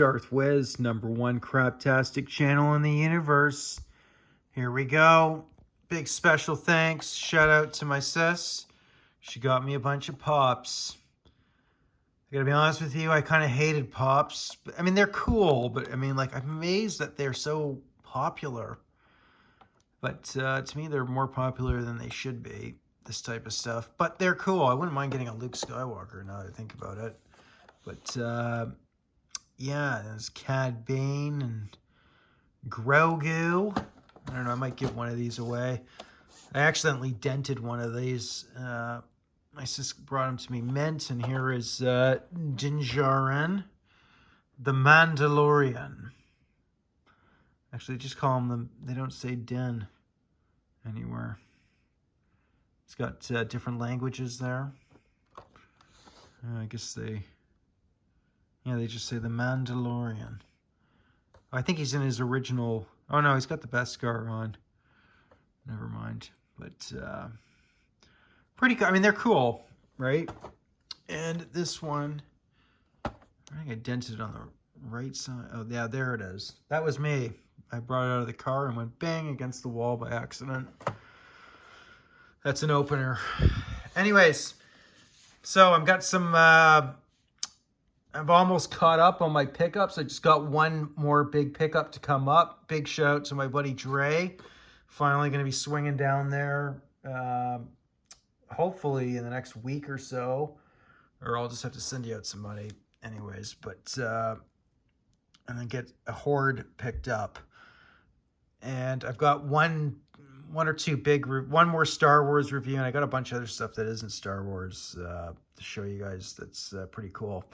Darth Wiz, #1 craptastic channel in the universe. Here we go. Big special thanks. Shout out to my sis. She got me a bunch of pops. I gotta be honest with you, I kind of hated pops. I mean, they're cool, but I mean, like, I'm amazed that they're so popular. But to me, they're more popular than they should be, this type of stuff. But they're cool. I wouldn't mind getting a Luke Skywalker now that I think about it. But yeah, there's Cad Bane and Grogu. I don't know, I might give one of these away. I accidentally dented one of these. My sister brought them to me mint, and here is Din Djarin, the Mandalorian. Actually, just call him they don't say Din anywhere. It's got different languages there. I guess they just say the Mandalorian. I think he's in his original. Oh no, he's got the Beskar on. Never mind. But pretty cool. I mean, they're cool, right? And this one, I think I dented it on the right side. Oh yeah, there it is. That was me. I brought it out of the car and went bang against the wall by accident. That's an opener. Anyways, so I've got some. I've almost caught up on my pickups. I just got one more big pickup to come up. Big shout out to my buddy Dre. Finally going to be swinging down there, hopefully in the next week or so, or I'll just have to send you out some money anyways. But and then get a horde picked up. And I've got one or two one more Star Wars review, and I got a bunch of other stuff that isn't Star Wars to show you guys. That's pretty cool.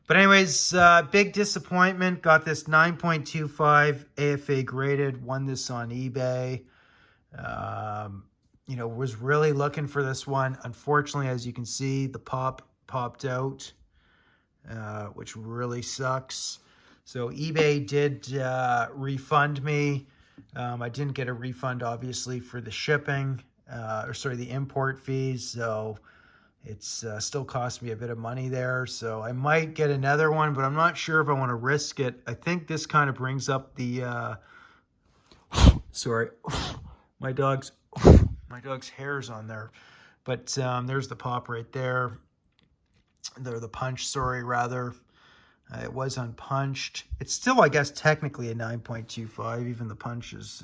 But anyways, big disappointment. Got this 9.25 AFA graded. Won this on eBay. You know, was really looking for this one. Unfortunately, as you can see, the popped out, which really sucks. So eBay did refund me. I didn't get a refund, obviously, for the shipping, the import fees. So it's still cost me a bit of money there. So I might get another one, but I'm not sure if I want to risk it. I think this kind of brings up the, sorry, my dog's hair's on there. But there's the pop right there. The punch, sorry, rather. It was unpunched. It's still, I guess, technically a 9.25. Even the punch is,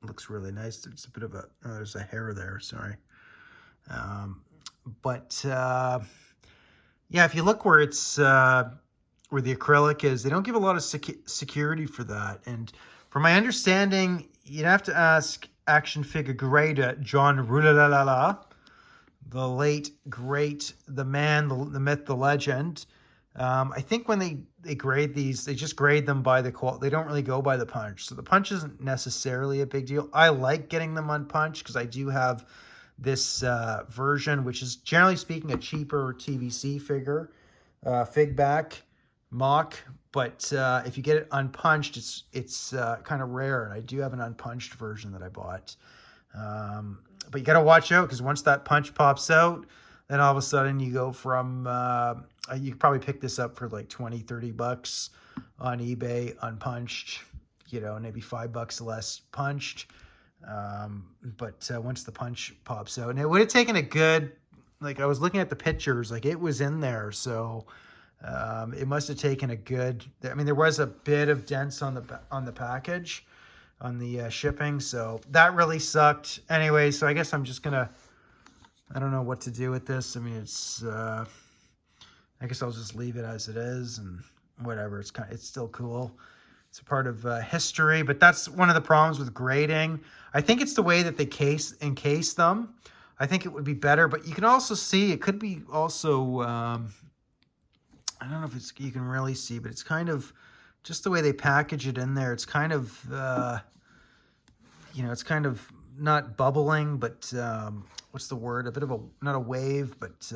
looks really nice. There's a bit of there's a hair there, sorry. But yeah, if you look where it's where the acrylic is, they don't give a lot of security for that. And from my understanding, you'd have to ask action figure grader John Rulalala, the late great, the man, the myth, the legend. I think when they grade these, they just grade them by the quality. They don't really go by the punch. So the punch isn't necessarily a big deal. I like getting them unpunched because I do have this version, which is generally speaking a cheaper TVC figure, fig back, mock. But if you get it unpunched, it's kind of rare. And I do have an unpunched version that I bought. But you got to watch out because once that punch pops out, then all of a sudden you go from, you could probably pick this up for like 20, 30 bucks on eBay, unpunched, you know, maybe $5 less punched. But once the punch pops out, and it would have taken a good, like I was looking at the pictures, like it was in there. So it must have taken a good, I mean, there was a bit of dents on the package, on the shipping. So that really sucked. Anyway, so I guess I'm just gonna, I don't know what to do with this. I mean, it's, I guess I'll just leave it as it is and whatever. It's still cool. It's a part of history, but that's one of the problems with grading. I think it's the way that they encase them. I think it would be better, but you can also see, it could be also, I don't know if you can really see, but it's kind of just the way they package it in there. It's kind of, you know, it's kind of not bubbling, but what's the word? A bit of a, not a wave, but,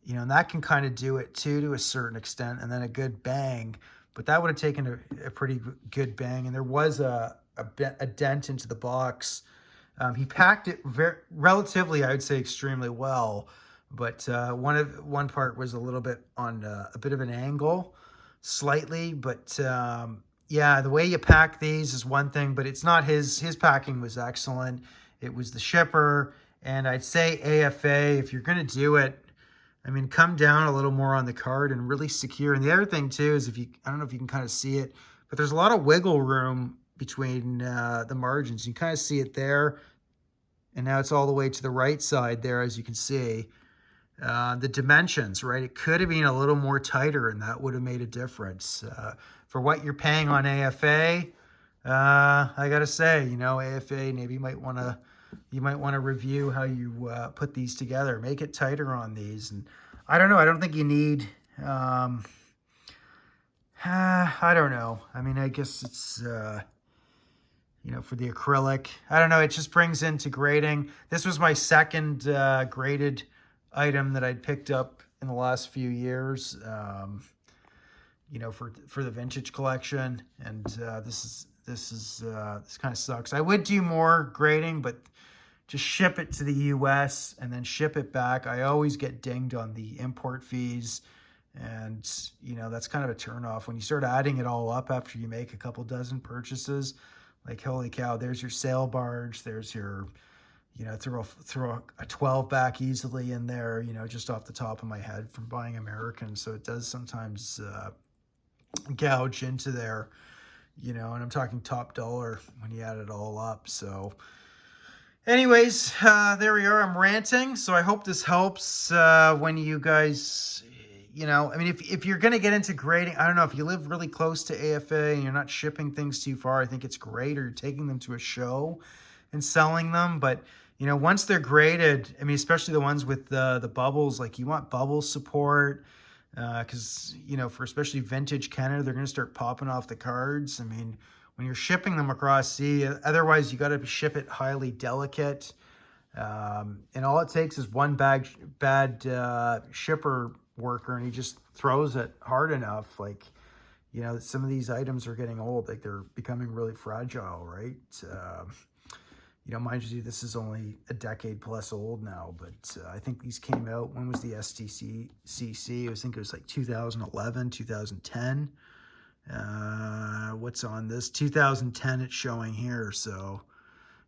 you know, and that can kind of do it too, to a certain extent, and then a good bang. But that would have taken a pretty good bang. And there was a dent into the box. He packed it relatively, I would say, extremely well. But one part was a little bit on a bit of an angle. slightly, but yeah, the way you pack these is one thing, but it's not his packing was excellent. It was the shipper, and I'd say AFA, if you're going to do it, I mean, come down a little more on the card and really secure. And the other thing too is I don't know if you can kind of see it, but there's a lot of wiggle room between the margins. You kind of see it there, and now it's all the way to the right side there, as you can see. The dimensions, right? It could have been a little more tighter, and that would have made a difference. For what you're paying on AFA, I gotta say, you know, AFA, maybe you might want to review how you put these together. Make it tighter on these. And I don't know. I don't think you need. I don't know. I mean, I guess it's. You know, for the acrylic, I don't know. It just brings into grading. This was my second graded item that I'd picked up in the last few years. You know, for the vintage collection, and this kind of sucks. I would do more grading, but just ship it to the US and then ship it back. I always get dinged on the import fees, and you know, that's kind of a turnoff when you start adding it all up after you make a couple dozen purchases. Like, holy cow, there's your sail barge, there's your, you know, throw a 12 back easily in there, you know, just off the top of my head from buying American. So it does sometimes gouge into there, you know, and I'm talking top dollar when you add it all up. So anyways, there we are. I'm ranting. So I hope this helps when you guys, you know, I mean, if you're going to get into grading, I don't know, if you live really close to AFA and you're not shipping things too far, I think it's great, or you're taking them to a show and selling them. But, you know, once they're graded, I mean, especially the ones with the bubbles, like you want bubble support, because, you know, for especially vintage Canada, they're going to start popping off the cards. I mean, when you're shipping them across sea, otherwise you got to ship it highly delicate. And all it takes is one bad shipper worker, and he just throws it hard enough. Like, you know, some of these items are getting old, like they're becoming really fragile, right? You know, mind you, this is only a decade plus old now, but I think these came out, when was the Sdcc? I think it was like 2011, 2010. What's on this? 2010 it's showing here. So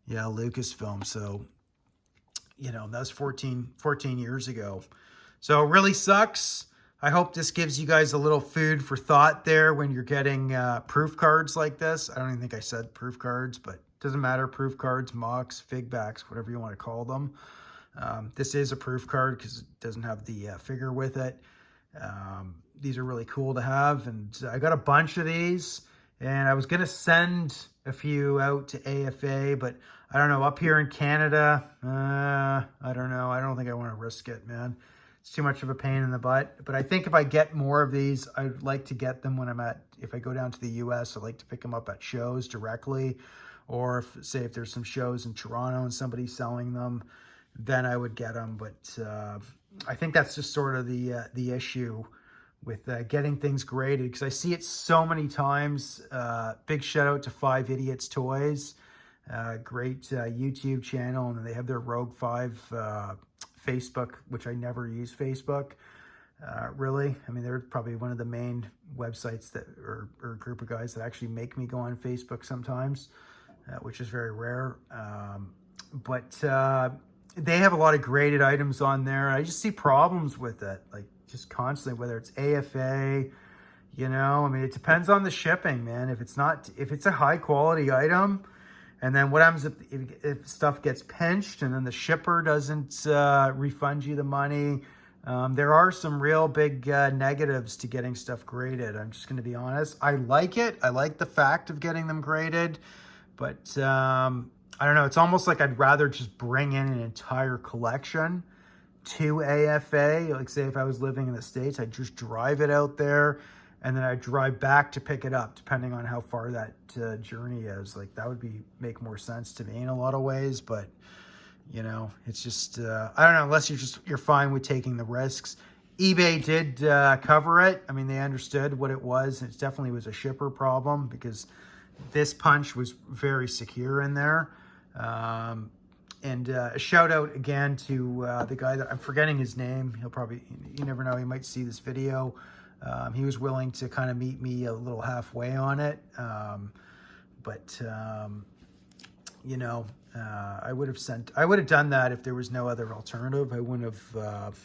yeah, Lucasfilm. So, you know, that was 14 years ago. So it really sucks. I hope this gives you guys a little food for thought there when you're getting proof cards like this. I don't even think I said proof cards, but it doesn't matter. Proof cards, mocks, fig backs, whatever you want to call them. This is a proof card because it doesn't have the figure with it. These are really cool to have, and I got a bunch of these, and I was going to send a few out to AFA, but I don't know, up here in Canada, I don't know. I don't think I want to risk it, man. It's too much of a pain in the butt. But I think if I get more of these, I'd like to get them when if I go down to the US, I'd like to pick them up at shows directly. Or if there's some shows in Toronto and somebody's selling them, then I would get them. But I think that's just sort of the issue with getting things graded, because I see it so many times. Big shout out to 5 Idiots Toys. Great YouTube channel, and they have their Rogue 5 Facebook, which I never use Facebook, really. I mean, they're probably one of the main websites that, or a group of guys that actually make me go on Facebook sometimes, which is very rare. But they have a lot of graded items on there. I just see problems with it, like just constantly, whether it's AFA, you know, I mean, it depends on the shipping, man. If it's a high quality item, and then what happens if stuff gets pinched and then the shipper doesn't refund you the money? There are some real big negatives to getting stuff graded. I'm just going to be honest. I like it. I like the fact of getting them graded. But I don't know. It's almost like I'd rather just bring in an entire collection to AFA. Like, say if I was living in the States, I'd just drive it out there, and then I'd drive back to pick it up, depending on how far that journey is. Like, that would make more sense to me in a lot of ways. But, you know, it's just, I don't know, unless you're fine with taking the risks. eBay did cover it. I mean, they understood what it was. It definitely was a shipper problem, because this punch was very secure in there. And a shout out again to the guy that I'm forgetting his name. You never know, he might see this video. He was willing to kind of meet me a little halfway on it. You know, I would have done that if there was no other alternative. I wouldn't have,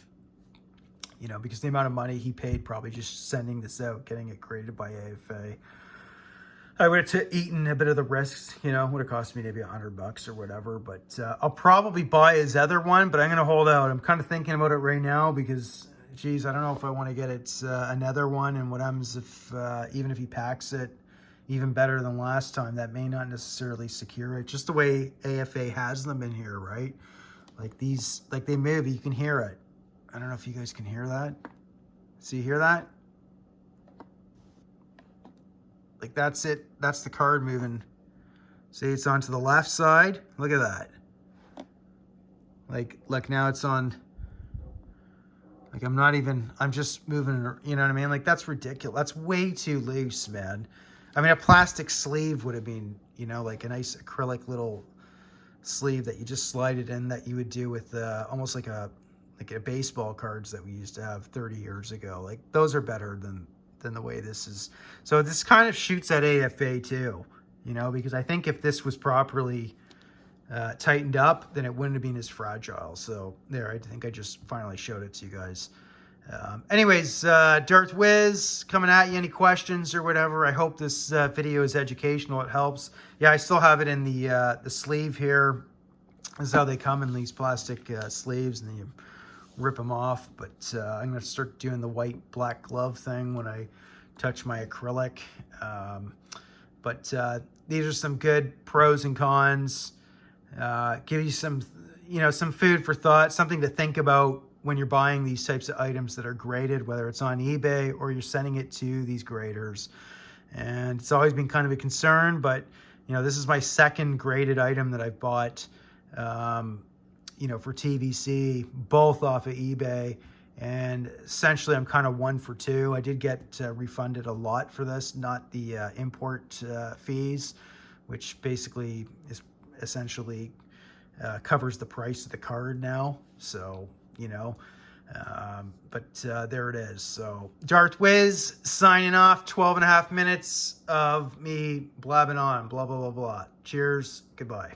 you know, because the amount of money he paid probably just sending this out, getting it graded by AFA, I would have eaten a bit of the risks, you know. It would have cost me maybe $100 or whatever. But I'll probably buy his other one, but I'm going to hold out. I'm kind of thinking about it right now because, geez, I don't know if I want to get it another one. And what happens if, even if he packs it even better than last time, that may not necessarily secure it. Just the way AFA has them in here, right? Like these, like they move, you can hear it. I don't know if you guys can hear that. So you hear that? Like that's it. That's the card moving. See, it's onto the left side. Look at that. Like now it's on. Like I'm just moving, you know what I mean? Like that's ridiculous. That's way too loose, man. I mean, a plastic sleeve would have been, you know, like a nice acrylic little sleeve that you just slide it in, that you would do with almost like a baseball cards that we used to have 30 years ago. Like those are better than the way this is. So this kind of shoots at AFA too, you know, because I think if this was properly tightened up, then it wouldn't have been as fragile. So there, I think I just finally showed it to you guys. Anyways, Darth Wiz coming at you. Any questions or whatever? I hope this video is educational. It helps. Yeah, I still have it in the sleeve here. This is how they come in these plastic sleeves, and then you rip them off. But I'm going to start doing the white black glove thing when I touch my acrylic. These are some good pros and cons. Give you some, you know, some food for thought, something to think about when you're buying these types of items that are graded, whether it's on eBay or you're sending it to these graders. And it's always been kind of a concern, but you know, this is my second graded item that I've bought, you know, for TVC, both off of eBay. And essentially I'm kind of 1 for 2. I did get refunded a lot for this, not the import fees, which basically is essentially covers the price of the card now. So, you know, there it is. So Darth Wiz signing off. 12.5 minutes of me blabbing on, blah, blah, blah, blah. Cheers. Goodbye.